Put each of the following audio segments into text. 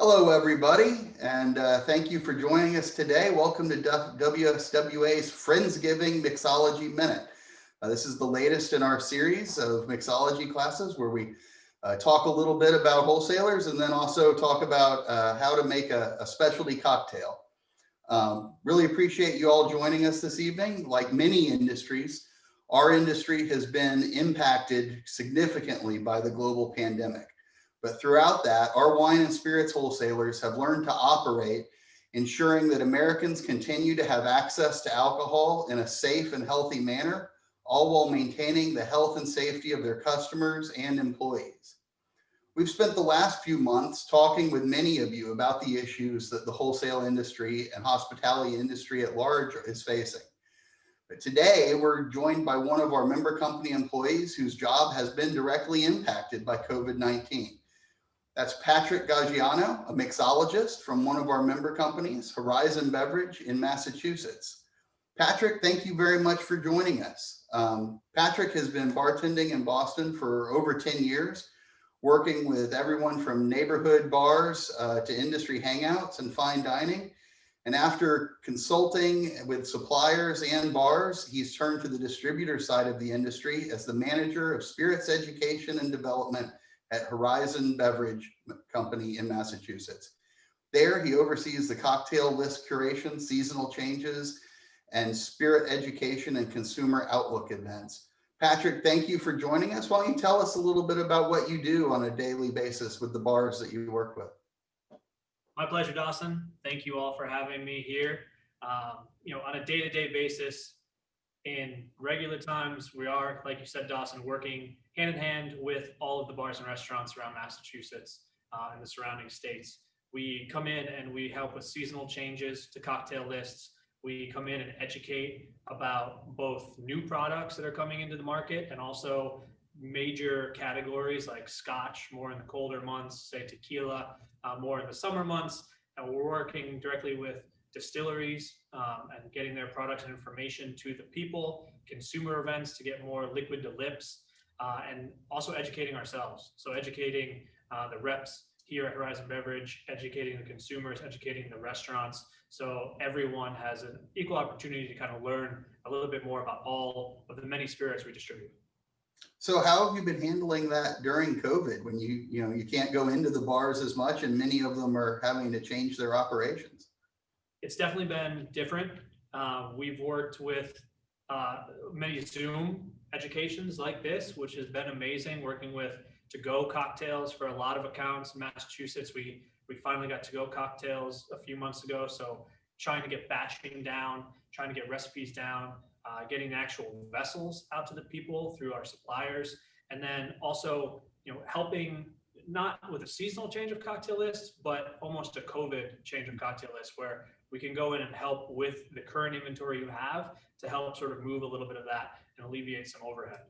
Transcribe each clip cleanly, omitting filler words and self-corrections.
Hello, everybody, and thank you for joining us today. Welcome to WSWA's Friendsgiving Mixology Minute. This is the latest in our series of mixology classes where we talk a little bit about wholesalers and then also talk about how to make a specialty cocktail. Really appreciate you all joining us this evening. Like many industries, our industry has been impacted significantly by the global pandemic. But throughout that, our wine and spirits wholesalers have learned to operate, ensuring that Americans continue to have access to alcohol in a safe and healthy manner, all while maintaining the health and safety of their customers and employees. We've spent the last few months talking with many of you about the issues that the wholesale industry and hospitality industry at large is facing. But today, we're joined by one of our member company employees whose job has been directly impacted by COVID-19. That's Patrick Gaggiano, a mixologist from one of our member companies, Horizon Beverage in Massachusetts. Patrick, thank you very much for joining us. Patrick has been bartending in Boston for over 10 years, working with everyone from neighborhood bars to industry hangouts and fine dining. And after consulting with suppliers and bars, he's turned to the distributor side of the industry as the manager of spirits education and development at Horizon Beverage Company in Massachusetts. There, he oversees the cocktail list curation, seasonal changes, and spirit education and consumer outlook events. Patrick, thank you for joining us. Why don't you tell us a little bit about what you do on a daily basis with the bars that you work with? My pleasure, Dawson. Thank you all for having me here. On a day-to-day basis, in regular times, we are, like you said, Dawson, working hand in hand with all of the bars and restaurants around Massachusetts and the surrounding states. We come in and we help with seasonal changes to cocktail lists. We come in and educate about both new products that are coming into the market and also major categories like Scotch, more in the colder months, say tequila, more in the summer months. And we're working directly with distilleries and getting their products and information to the people, consumer events to get more liquid to lips, and also educating ourselves. So educating the reps here at Horizon Beverage, educating the consumers, educating the restaurants. So everyone has an equal opportunity to kind of learn a little bit more about all of the many spirits we distribute. So how have you been handling that during COVID when you can't go into the bars as much and many of them are having to change their operations? It's definitely been different. We've worked with many Zoom educations like this, which has been amazing, working with to-go cocktails for a lot of accounts in Massachusetts. We finally got to-go cocktails a few months ago. So trying to get batching down, trying to get recipes down, getting actual vessels out to the people through our suppliers. And then also, helping not with a seasonal change of cocktail lists, but almost a COVID change of cocktail lists where we can go in and help with the current inventory you have to help sort of move a little bit of that and alleviate some overhead.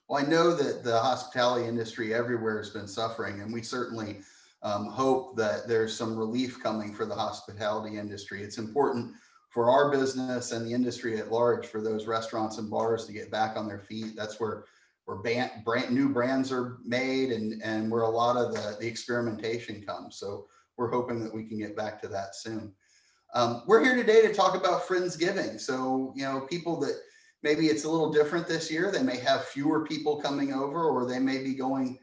Well, I know that the hospitality industry everywhere has been suffering, and we certainly hope that there's some relief coming for the hospitality industry. It's important for our business and the industry at large for those restaurants and bars to get back on their feet. That's where brand new brands are made and where a lot of the experimentation comes. So we're hoping that we can get back to that soon. We're here today to talk about Friendsgiving. So, people that maybe it's a little different this year, they may have fewer people coming over or they may be going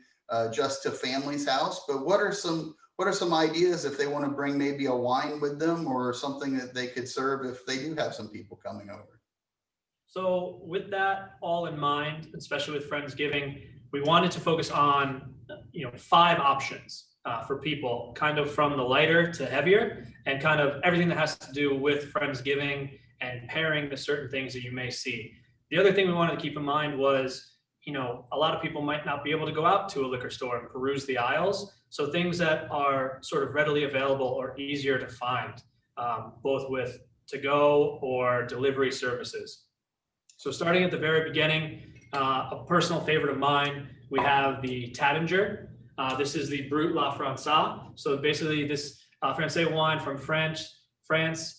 just to family's house. But what are some ideas if they want to bring maybe a wine with them or something that they could serve if they do have some people coming over? So with that all in mind, especially with Friendsgiving, we wanted to focus on 5 options for people, kind of from the lighter to heavier, and kind of everything that has to do with Friendsgiving and pairing the certain things that you may see. The other thing we wanted to keep in mind was, a lot of people might not be able to go out to a liquor store and peruse the aisles. So things that are sort of readily available or easier to find, both with to-go or delivery services. So starting at the very beginning, a personal favorite of mine, we have the Taittinger. This is the Brut La Française. So basically this Francais wine from France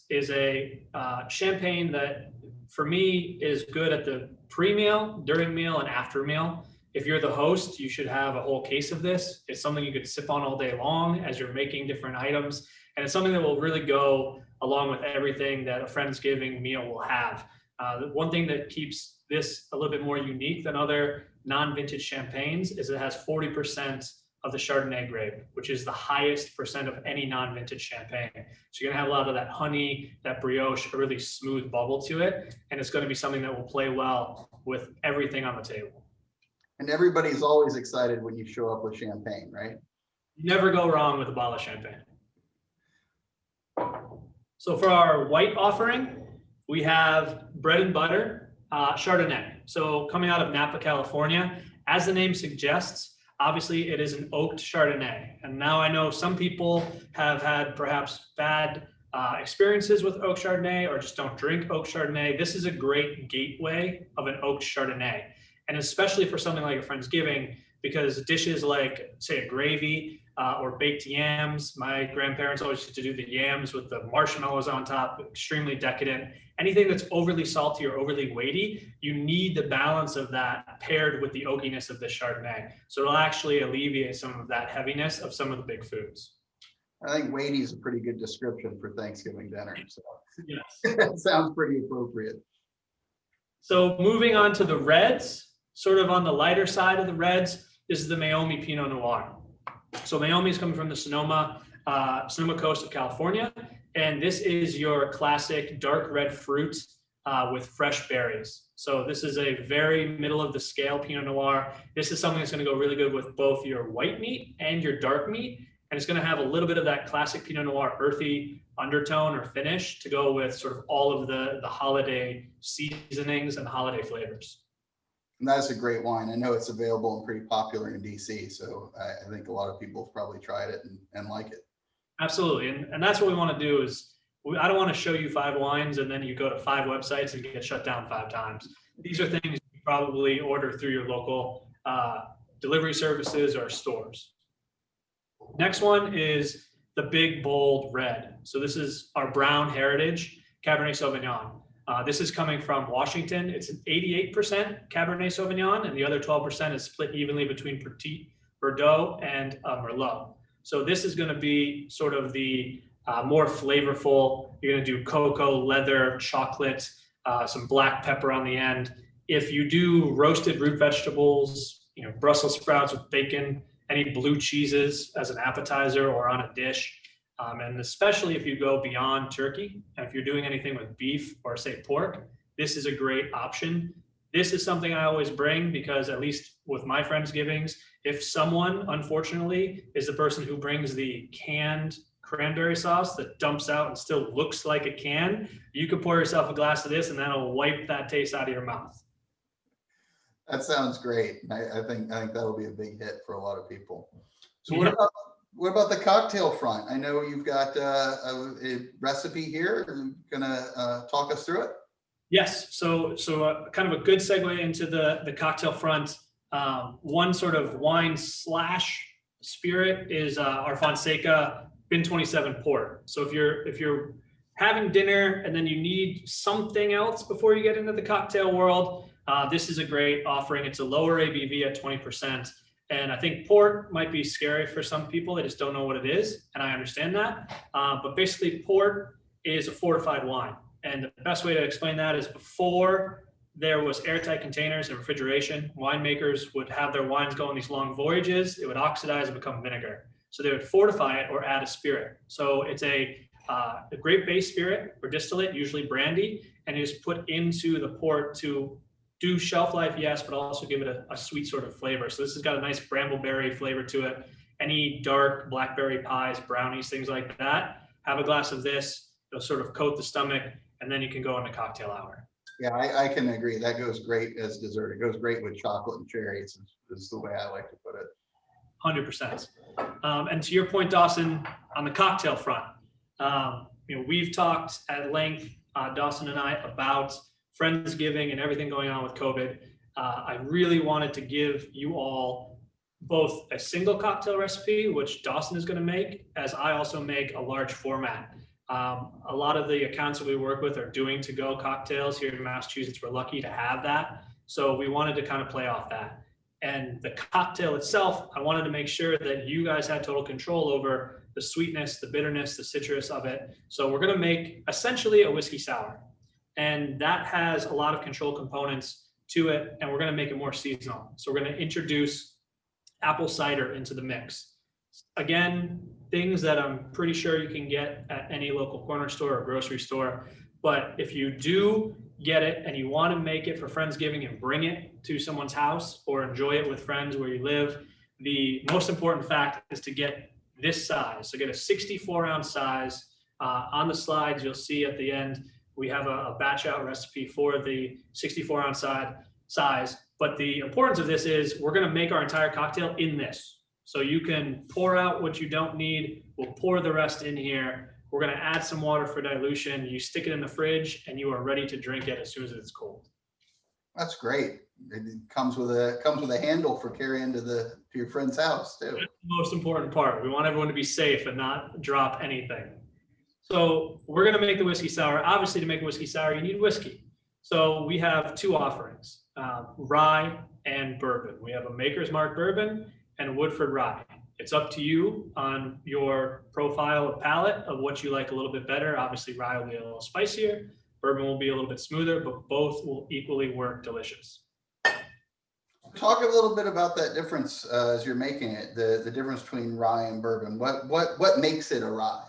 is a champagne that for me is good at the pre-meal, during meal, and after meal. If you're the host, you should have a whole case of this. It's something you could sip on all day long as you're making different items. And it's something that will really go along with everything that a Friendsgiving meal will have. The one thing that keeps this a little bit more unique than other non-vintage champagnes is it has 40% of the Chardonnay grape, which is the highest percent of any non-vintage champagne. So you're gonna have a lot of that honey, that brioche, a really smooth bubble to it. And it's gonna be something that will play well with everything on the table. And everybody's always excited when you show up with champagne, right? You never go wrong with a bottle of champagne. So for our white offering, we have bread and butter Chardonnay. So coming out of Napa, California, as the name suggests, obviously it is an oaked Chardonnay. And now I know some people have had perhaps bad experiences with oak Chardonnay or just don't drink oak Chardonnay. This is a great gateway of an oaked Chardonnay. And especially for something like a Friendsgiving, because dishes like, say, a gravy or baked yams, my grandparents always used to do the yams with the marshmallows on top, extremely decadent. Anything that's overly salty or overly weighty, you need the balance of that paired with the oakiness of the Chardonnay. So it'll actually alleviate some of that heaviness of some of the big foods. I think weighty is a pretty good description for Thanksgiving dinner. So Yes. that sounds pretty appropriate. So moving on to the reds, sort of on the lighter side of the reds, this is the Meiomi Pinot Noir. So Meiomi is coming from the Sonoma coast of California. And this is your classic dark red fruit with fresh berries. So this is a very middle of the scale Pinot Noir. This is something that's going to go really good with both your white meat and your dark meat. And it's going to have a little bit of that classic Pinot Noir earthy undertone or finish to go with sort of all of the holiday seasonings and holiday flavors. And that's a great wine. I know it's available and pretty popular in DC. So I think a lot of people have probably tried it and like it. Absolutely. And that's what we want to do is, I don't want to show you 5 wines and then you go to 5 websites and get shut down 5 times. These are things you probably order through your local delivery services or stores. Next one is the big, bold red. So this is our brown heritage Cabernet Sauvignon. This is coming from Washington. It's an 88% Cabernet Sauvignon, and the other 12% is split evenly between Petit Verdot and Merlot. So this is going to be sort of the more flavorful. You're going to do cocoa, leather, chocolate, some black pepper on the end. If you do roasted root vegetables, Brussels sprouts with bacon, any blue cheeses as an appetizer or on a dish, and especially if you go beyond turkey, and if you're doing anything with beef or say pork, this is a great option. This is something I always bring because at least with my Friendsgivings, if someone, unfortunately, is the person who brings the canned cranberry sauce that dumps out and still looks like a can, you could pour yourself a glass of this and that'll wipe that taste out of your mouth. That sounds great. I think that'll be a big hit for a lot of people. So Yeah. what about the cocktail front? I know you've got a recipe here. Are you gonna talk us through it? Yes. So kind of a good segue into the cocktail front. One sort of wine / spirit is our Fonseca Bin 27 port. So if you're having dinner and then you need something else before you get into the cocktail world, this is a great offering. It's a lower ABV at 20%. And I think port might be scary for some people. They just don't know what it is. And I understand that. But basically port is a fortified wine. And the best way to explain that is before there was airtight containers and refrigeration, winemakers would have their wines go on these long voyages. It would oxidize and become vinegar. So they would fortify it or add a spirit. So it's a great base spirit or distillate, usually brandy, and it is put into the port to do shelf life, yes, but also give it a sweet sort of flavor. So this has got a nice brambleberry flavor to it. Any dark blackberry pies, brownies, things like that, have a glass of this. It'll sort of coat the stomach, and then you can go into cocktail hour. Yeah, I can agree. That goes great as dessert. It goes great with chocolate and cherries is the way I like to put it. 100%. And to your point, Dawson, on the cocktail front, we've talked at length, Dawson and I, about Friendsgiving and everything going on with COVID. I really wanted to give you all both a single cocktail recipe, which Dawson is going to make, as I also make a large format. A lot of the accounts that we work with are doing to-go cocktails here in Massachusetts. We're lucky to have that. So we wanted to kind of play off that. And the cocktail itself, I wanted to make sure that you guys had total control over the sweetness, the bitterness, the citrus of it. So we're going to make essentially a whiskey sour. And that has a lot of control components to it. And we're going to make it more seasonal. So we're going to introduce apple cider into the mix. Again, things that I'm pretty sure you can get at any local corner store or grocery store. But if you do get it and you want to make it for Friendsgiving and bring it to someone's house or enjoy it with friends where you live, the most important fact is to get this size. So get a 64-ounce size. On the slides, you'll see at the end, we have a batch out recipe for the 64-ounce size. But the importance of this is we're going to make our entire cocktail in this. So you can pour out what you don't need. We'll pour the rest in here. We're going to add some water for dilution. You stick it in the fridge and you are ready to drink it as soon as it's cold. That's great. It comes with a handle for carrying to your friend's house too. That's the most important part. We want everyone to be safe and not drop anything. So we're going to make the whiskey sour. Obviously, to make a whiskey sour, you need whiskey. So we have two offerings, rye and bourbon. We have a Maker's Mark bourbon and Woodford rye. It's up to you on your profile of palate of what you like a little bit better. Obviously, rye will be a little spicier. Bourbon will be a little bit smoother, but both will equally work delicious. Talk a little bit about that difference as you're making it, the difference between rye and bourbon. What makes it a rye?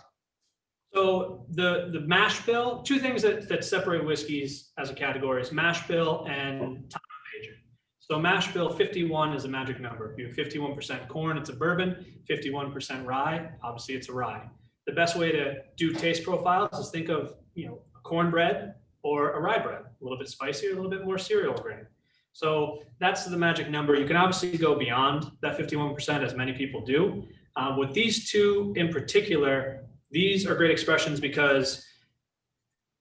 So the mash bill, two things that separate whiskeys as a category is mash bill and time of aging. So mash bill 51 is a magic number. If you have 51% corn, it's a bourbon, 51% rye, obviously it's a rye. The best way to do taste profiles is think of, cornbread or a rye bread, a little bit spicier, a little bit more cereal grain. So that's the magic number. You can obviously go beyond that 51%, as many people do. With these two in particular, these are great expressions because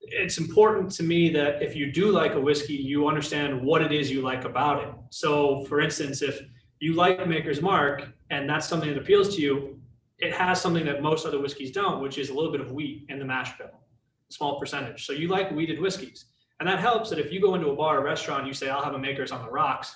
it's important to me that if you do like a whiskey, you understand what it is you like about it. So for instance, if you like Maker's Mark and that's something that appeals to you, it has something that most other whiskeys don't, which is a little bit of wheat in the mash bill, a small percentage. So you like wheated whiskeys. And that helps that if you go into a bar or restaurant, you say, I'll have a Maker's on the rocks.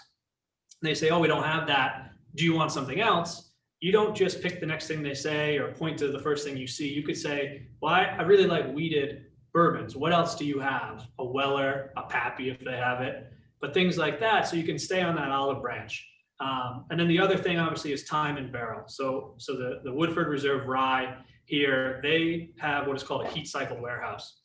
And they say, oh, we don't have that. Do you want something else? You don't just pick the next thing they say or point to the first thing you see. You could say, well, I really like wheated bourbons. What else do you have? A Weller, a Pappy if they have it, but things like that. So you can stay on that olive branch. And then the other thing obviously is time and barrel. So the Woodford Reserve Rye here, they have what is called a heat cycle warehouse.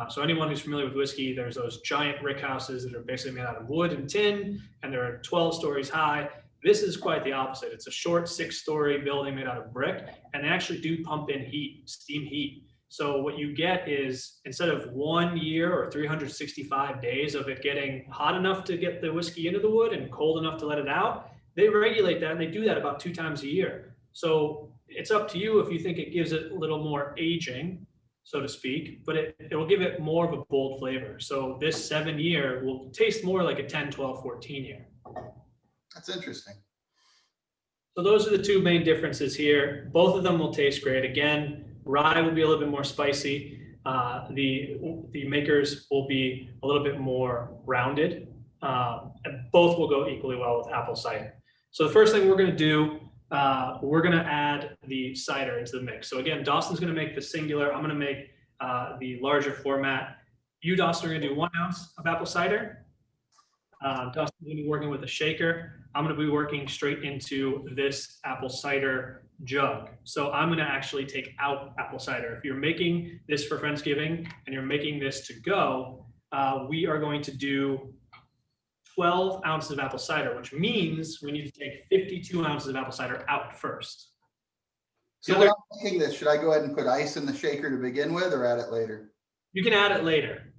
So anyone who's familiar with whiskey, there's those giant rick houses that are basically made out of wood and tin, and they're 12 stories high. This is quite the opposite. It's a short 6-story building made out of brick, and they actually do pump in heat, steam heat. So what you get is, instead of 1 year or 365 days of it getting hot enough to get the whiskey into the wood and cold enough to let it out, they regulate that, and they do that about 2 times a year. So it's up to you if you think it gives it a little more aging, so to speak, but it will give it more of a bold flavor. So this 7-year will taste more like a 10, 12, 14 year. That's interesting. So those are the two main differences here. Both of them will taste great. Again, rye will be a little bit more spicy. The Makers will be a little bit more rounded. And both will go equally well with apple cider. So the first thing we're going to do, we're going to add the cider into the mix. So again, Dawson's going to make the singular. I'm going to make the larger format. You, Dawson, are going to do 1 ounce of apple cider. Dawson's going to be working with a shaker. I'm going to be working straight into this apple cider jug. So I'm going to actually take out apple cider. If you're making this for Friendsgiving and you're making this to go, we are going to do 12 ounces of apple cider, which means we need to take 52 ounces of apple cider out first. So when I'm making this, should I go ahead and put ice in the shaker to begin with or add it later? You can add it later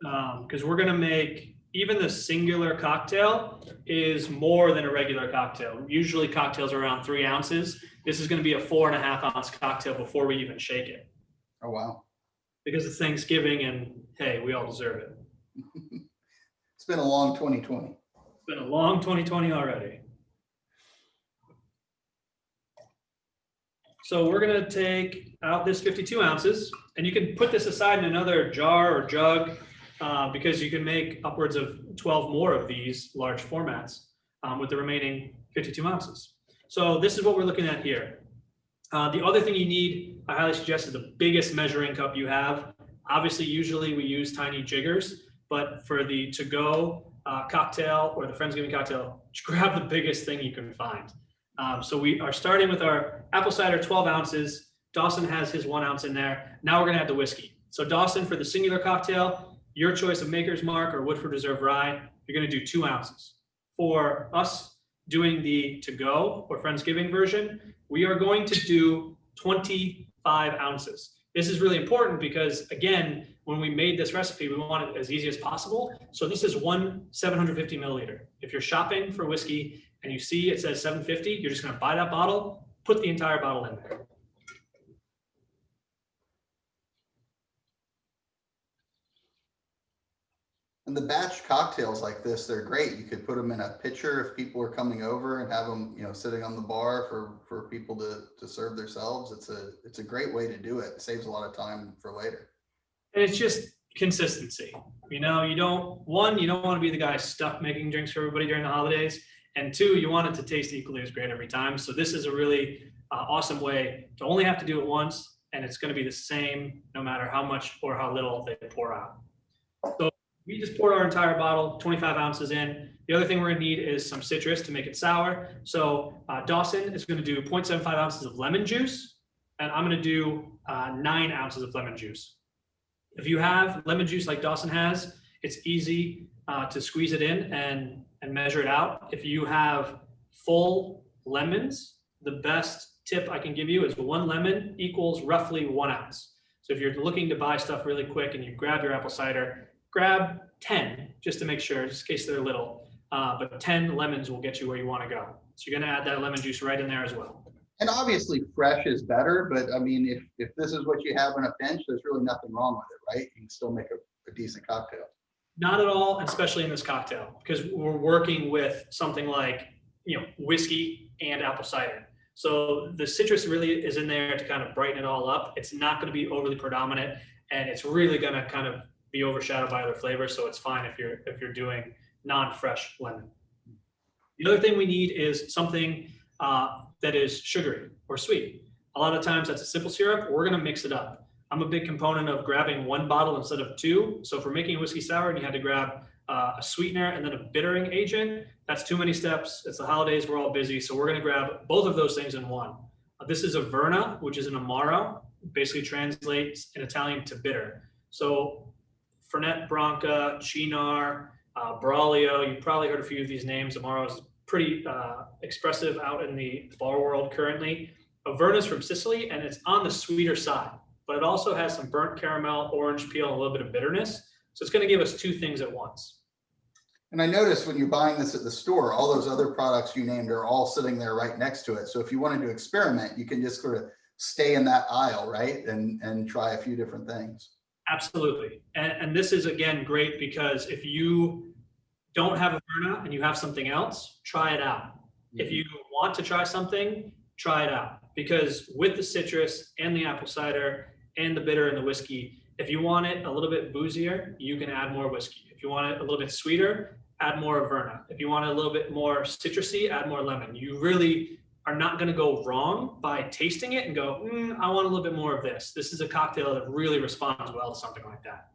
because we're going to make, even the singular cocktail is more than a regular cocktail. Usually cocktails are around 3 ounces. This is going to be a 4.5 ounce cocktail before we even shake it. Oh, wow. Because it's Thanksgiving and hey, we all deserve it. It's been a long 2020. It's been a long 2020 already. So we're going to take out this 52 ounces, and you can put this aside in another jar or jug because you can make upwards of 12 more of these large formats. with the remaining 52 ounces. So this is what we're looking at here. The other thing you need, I highly suggest, is the biggest measuring cup you have. Obviously, usually we use tiny jiggers, but for the to-go cocktail or the Friendsgiving cocktail, just grab the biggest thing you can find. So we are starting with our apple cider, 12 ounces. Dawson has his 1 ounce in there. Now we're gonna add the whiskey. So Dawson, for the singular cocktail, your choice of Maker's Mark or Woodford Reserve Rye, you're gonna do 2 ounces. For us doing the to-go or Friendsgiving version, we are going to do 25 ounces. This is really important because, again, when we made this recipe, we want it as easy as possible. So this is 1 750 milliliter. If you're shopping for whiskey and you see it says 750, you're just gonna buy that bottle, put the entire bottle in there. And the batch cocktails like this, they're great. You could put them in a pitcher if people are coming over and have them, sitting on the bar for people to serve themselves. It's a great way to do it. It saves a lot of time for later. And it's just consistency. You don't want to be the guy stuck making drinks for everybody during the holidays. And 2, you want it to taste equally as great every time. So this is a really awesome way to only have to do it once, and it's going to be the same no matter how much or how little they pour out. So we just poured our entire bottle, 25 ounces in. The other thing we're gonna need is some citrus to make it sour. So Dawson is gonna do 0.75 ounces of lemon juice, and I'm gonna do 9 ounces of lemon juice. If you have lemon juice like Dawson has, it's easy to squeeze it in and measure it out. If you have full lemons, the best tip I can give you is 1 lemon equals roughly 1 ounce. So if you're looking to buy stuff really quick and you grab your apple cider, grab 10 just to make sure, just in case they're little. But 10 lemons will get you where you want to go. So you're going to add that lemon juice right in there as well. And obviously fresh is better, but I mean, if this is what you have in a pinch, there's really nothing wrong with it, right? You can still make a decent cocktail. Not at all, especially in this cocktail, because we're working with something like, whiskey and apple cider. So the citrus really is in there to kind of brighten it all up. It's not going to be overly predominant, and it's really going to kind of be overshadowed by other flavors, so it's fine if you're doing non-fresh lemon. The other thing we need is something that is sugary or sweet. A lot of times that's a simple syrup. We're gonna mix it up. I'm a big component of grabbing 1 bottle instead of 2. So if we're making a whiskey sour and you had to grab a sweetener and then a bittering agent, that's too many steps. It's the holidays, we're all busy. So we're gonna grab both of those things in one. This is a Verna, which is an Amaro, basically translates in Italian to bitter. So Fernet Branca, Cynar, Braulio, you've probably heard a few of these names. Amaro is pretty expressive out in the bar world currently. Verna's from Sicily, and it's on the sweeter side, but it also has some burnt caramel, orange peel, and a little bit of bitterness. So it's going to give us 2 things at once. And I noticed when you're buying this at the store, all those other products you named are all sitting there right next to it. So if you wanted to experiment, you can just sort of stay in that aisle, right? And try a few different things. Absolutely. And this is, again, great because if you don't have a Verna and you have something else, try it out. Mm-hmm. If you want to try something, try it out. Because with the citrus and the apple cider and the bitter and the whiskey, if you want it a little bit boozier, you can add more whiskey. If you want it a little bit sweeter, add more Verna. If you want it a little bit more citrusy, add more lemon. You really are not going to go wrong by tasting it and go, I want a little bit more of this. This is a cocktail that really responds well to something like that.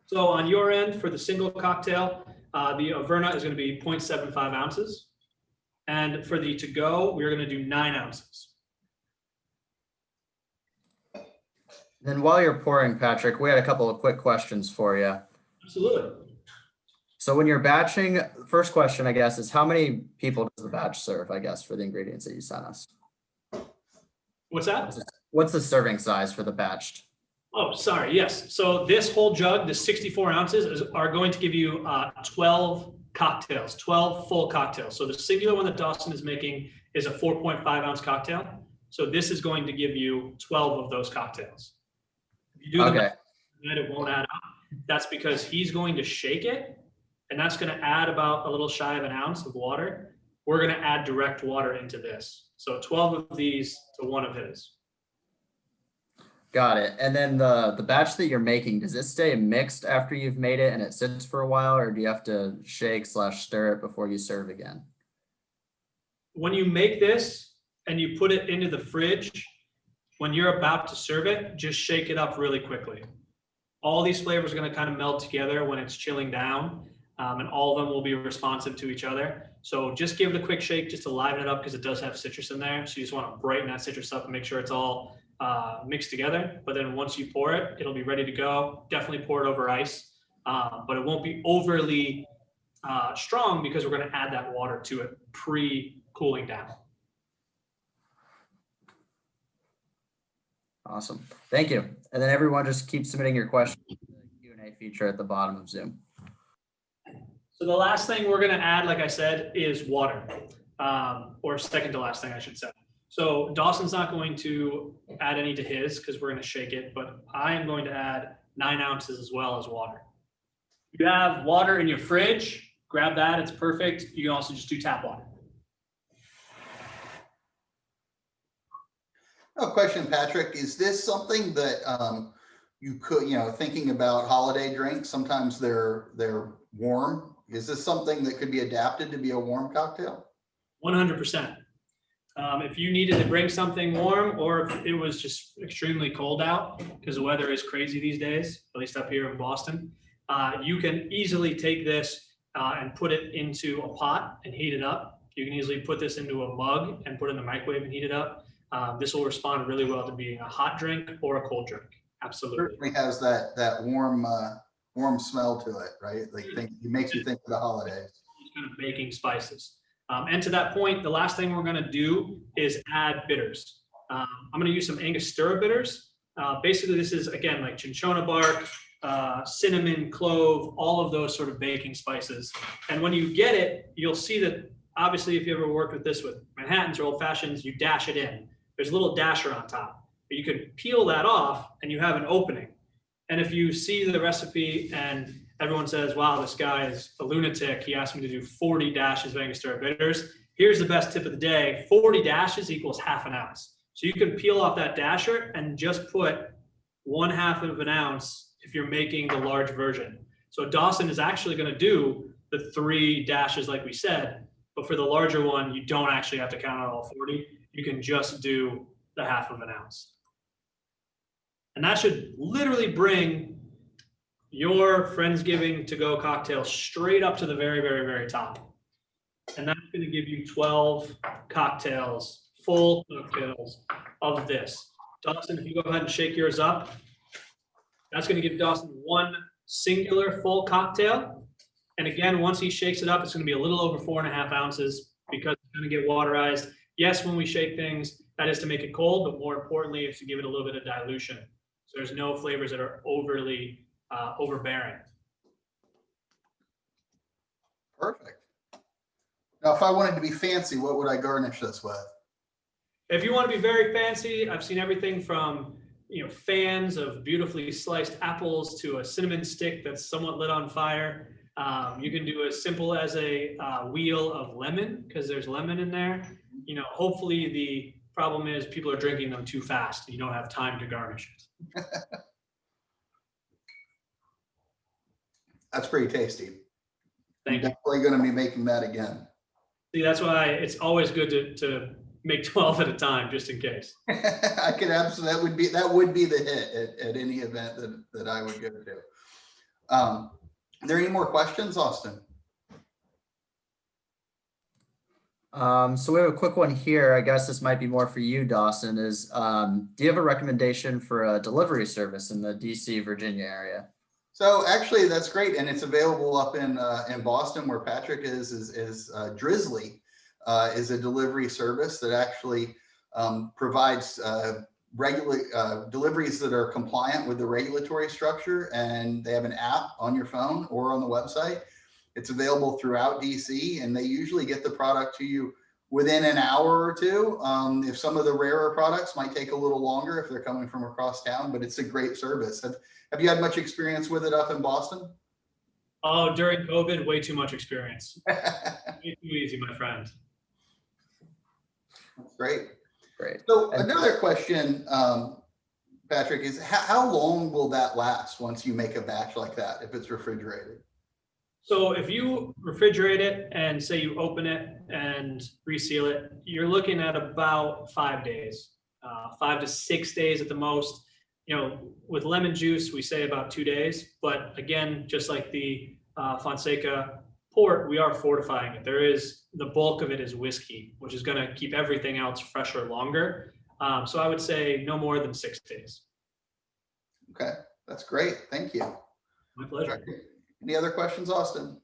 So on your end, for the single cocktail, the Verna is going to be 0.75 ounces. And for the to-go, we're going to do 9 ounces. Then while you're pouring, Patrick, we had a couple of quick questions for you. Absolutely. So when you're batching, first question, I guess, is how many people does the batch serve, I guess, for the ingredients that you sent us? What's that? What's the serving size for the batched? Oh, sorry. Yes. So this whole jug, the 64 ounces, are going to give you 12 cocktails, 12 full cocktails. So the singular one that Dawson is making is a 4.5 ounce cocktail. So this is going to give you 12 of those cocktails. If you do Okay. it won't add up. That's because he's going to shake it, and that's going to add about a little shy of an ounce of water. We're going to add direct water into this. So 12 of these to 1 of his. Got it. And then the batch that you're making, does it stay mixed after you've made it and it sits for a while, or do you have to shake / stir it before you serve again? When you make this and you put it into the fridge, when you're about to serve it, just shake it up really quickly. All these flavors are going to kind of melt together when it's chilling down, and all of them will be responsive to each other. So just give it a quick shake just to liven it up, because it does have citrus in there. So you just want to brighten that citrus up and make sure it's all mixed together. But then once you pour it, it'll be ready to go. Definitely pour it over ice, but it won't be overly strong, because we're going to add that water to it pre-cooling down. Awesome. Thank you. And then everyone just keep submitting your questions to the Q&A feature at the bottom of Zoom. So the last thing we're going to add, like I said, is water, or second to last thing, I should say. So Dawson's not going to add any to his, because we're going to shake it, but I am going to add 9 ounces as well as water. If you have water in your fridge, grab that. It's perfect. You can also just do tap water. No question, Patrick. Is this something that you could, thinking about holiday drinks, sometimes they're warm. Is this something that could be adapted to be a warm cocktail? 100%. If you needed to bring something warm, or if it was just extremely cold out, because the weather is crazy these days, at least up here in Boston, you can easily take this and put it into a pot and heat it up. You can easily put this into a mug and put it in the microwave and heat it up. This will respond really well to being a hot drink or a cold drink. Absolutely. Certainly has that warm smell to it, right? Like it makes you think of the holidays. Kind of baking spices. And to that point, the last thing we're going to do is add bitters. I'm going to use some Angostura bitters. Basically, this is, again, like cinchona bark, cinnamon, clove, all of those sort of baking spices. And when you get it, you'll see that, obviously, if you ever worked with this with Manhattans or Old Fashions, you dash it in. There's a little dasher on top. But you could peel that off and you have an opening. And if you see the recipe and everyone says, wow, this guy is a lunatic, he asked me to do 40 dashes of Angostura bitters. Here's the best tip of the day. 40 dashes equals ½ an ounce. So you can peel off that dasher and just put 1/2 of an ounce if you're making the large version. So Dawson is actually going to do the 3 dashes like we said, but for the larger one, you don't actually have to count out all 40. You can just do the ½ of an ounce. And that should literally bring your Friendsgiving to-go cocktail straight up to the very, very, very top. And that's going to give you 12 cocktails, full cocktails of this. Dawson, if you go ahead and shake yours up, that's going to give Dawson 1 singular full cocktail. And again, once he shakes it up, it's going to be a little over 4½ ounces, because it's going to get waterized. Yes, when we shake things, that is to make it cold, but more importantly, it's to give it a little bit of dilution. So there's no flavors that are overly overbearing. Perfect. Now, if I wanted to be fancy, what would I garnish this with? If you want to be very fancy, I've seen everything from fans of beautifully sliced apples to a cinnamon stick that's somewhat lit on fire. You can do as simple as a wheel of lemon, because there's lemon in there. Hopefully the problem is people are drinking them too fast and you don't have time to garnish it. That's pretty tasty. Thank you. Definitely going to be making that again. See, that's why it's always good to make 12 at a time, just in case. I could absolutely, that would be the hit at any event that I would go to. Are there any more questions, Austin? So we have a quick one here. I guess this might be more for you, Dawson, is do you have a recommendation for a delivery service in the DC, Virginia area? So actually that's great. And it's available up in Boston where Patrick is Drizzly is a delivery service that actually provides regular deliveries that are compliant with the regulatory structure. And they have an app on your phone or on the website. It's available throughout DC, and they usually get the product to you within an hour or two. If some of the rarer products might take a little longer if they're coming from across town, but it's a great service. Have you had much experience with it up in Boston? Oh, during COVID, way too much experience. Way too easy, my friend. Great. Great. So another question Patrick, is how long will that last once you make a batch like that, if it's refrigerated? So if you refrigerate it and say you open it and reseal it, you're looking at about 5 days, 5 to 6 days at the most. You know, with lemon juice, we say about 2 days. But again, just like the Fonseca port, we are fortifying it. The bulk of it is whiskey, which is going to keep everything else fresher longer. So I would say no more than 6 days. Okay, that's great. Thank you. My pleasure. Any other questions, Austin?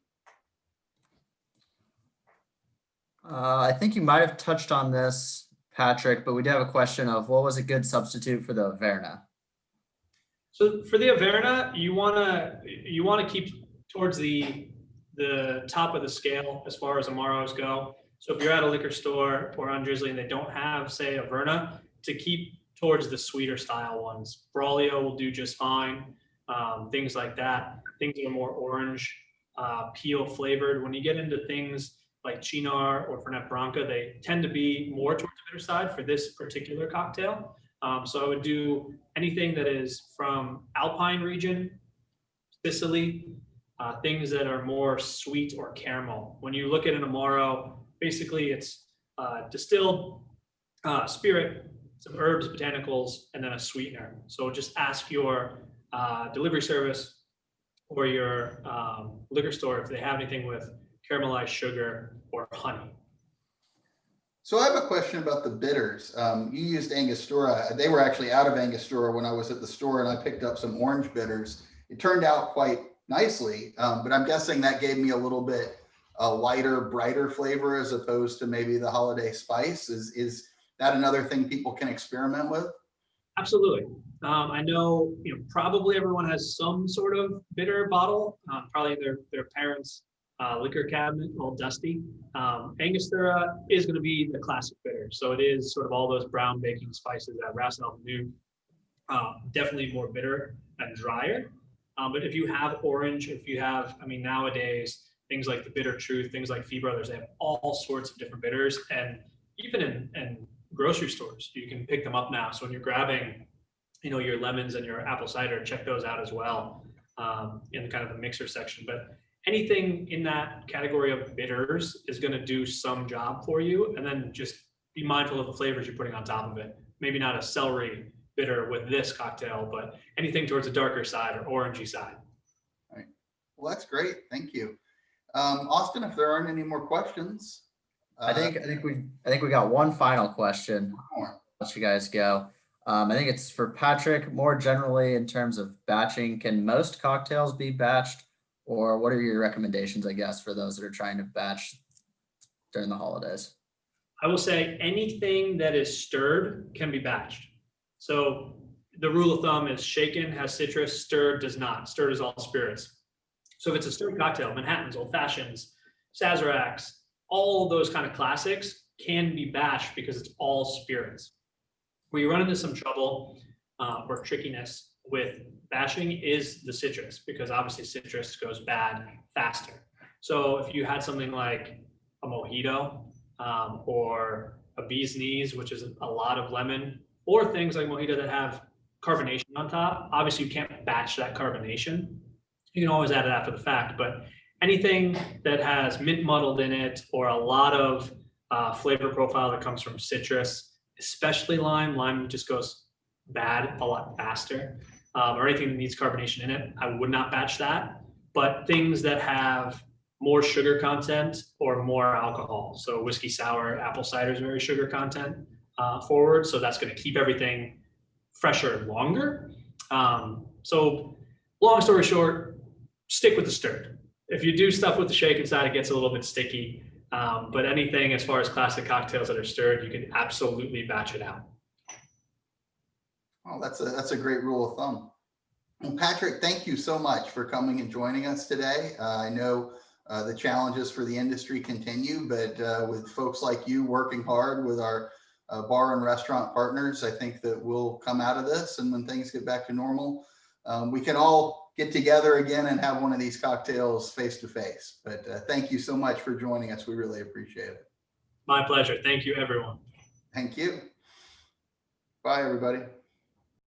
I think you might have touched on this, Patrick, but we do have a question of what was a good substitute for the Averna? So for the Averna, you wanna keep towards the top of the scale as far as Amaros go. So if you're at a liquor store or on Drizzly and they don't have, say, Averna, to keep towards the sweeter style ones. Braulio will do just fine. Things like that. Things that are more orange, peel flavored. When you get into things like Chinar or Fernet Branca, they tend to be more towards the bitter side for this particular cocktail. So I would do anything that is from Alpine region, Sicily, things that are more sweet or caramel. When you look at an Amaro, basically it's distilled spirit, some herbs, botanicals, and then a sweetener. So just ask your delivery service or your liquor store if they have anything with caramelized sugar or honey. So I have a question about the bitters. You used Angostura. They were actually out of Angostura when I was at the store, and I picked up some orange bitters. It turned out quite nicely, but I'm guessing that gave me a little bit lighter, brighter flavor as opposed to maybe the holiday spice. Is that another thing people can experiment with? Absolutely. I know, probably everyone has some sort of bitter bottle, probably their parents' liquor cabinet, all dusty. Angostura is going to be the classic bitter. So it is sort of all those brown baking spices that Ras Al Hanout, definitely more bitter and drier. But if you have orange, if you have, nowadays, things like the Bitter Truth, things like Fee Brothers, they have all sorts of different bitters. And even in grocery stores, you can pick them up now. So when you're grabbing, your lemons and your apple cider, check those out as well in kind of the mixer section. But anything in that category of bitters is going to do some job for you. And then just be mindful of the flavors you're putting on top of it. Maybe not a celery bitter with this cocktail, but anything towards the darker side or orangey side. All right. Well, that's great. Thank you. Austin, if there aren't any more questions. I think we got one final question. More. Let you guys go. I think it's for Patrick. More generally, in terms of batching, can most cocktails be batched, or what are your recommendations, I guess, for those that are trying to batch during the holidays? I will say anything that is stirred can be batched. So the rule of thumb is shaken has citrus, stirred does not. Stirred is all spirits. So if it's a stirred cocktail, Manhattans, Old Fashions, Sazeracs, all those kind of classics can be batched because it's all spirits. Where you run into some trouble or trickiness with batching is the citrus, because obviously citrus goes bad faster. So if you had something like a mojito or a bee's knees, which is a lot of lemon, or things like mojito that have carbonation on top, obviously you can't batch that carbonation. You can always add it after the fact, but anything that has mint muddled in it or a lot of flavor profile that comes from citrus, especially lime just goes bad a lot faster, or anything that needs carbonation in it, I would not batch that. But things that have more sugar content or more alcohol, so whiskey sour, apple cider is very sugar content forward, so that's going to keep everything fresher longer. So long story short, stick with the stirred. If you do stuff with the shaken side, it gets a little bit sticky. But anything as far as classic cocktails that are stirred, you can absolutely batch it out. Oh, that's a great rule of thumb. Well, Patrick, thank you so much for coming and joining us today. I know the challenges for the industry continue, but with folks like you working hard with our bar and restaurant partners, I think that we'll come out of this, and when things get back to normal, we can all get together again and have one of these cocktails face to face. But thank you so much for joining us. We really appreciate it. My pleasure. Thank you, everyone. Thank you. Bye, everybody.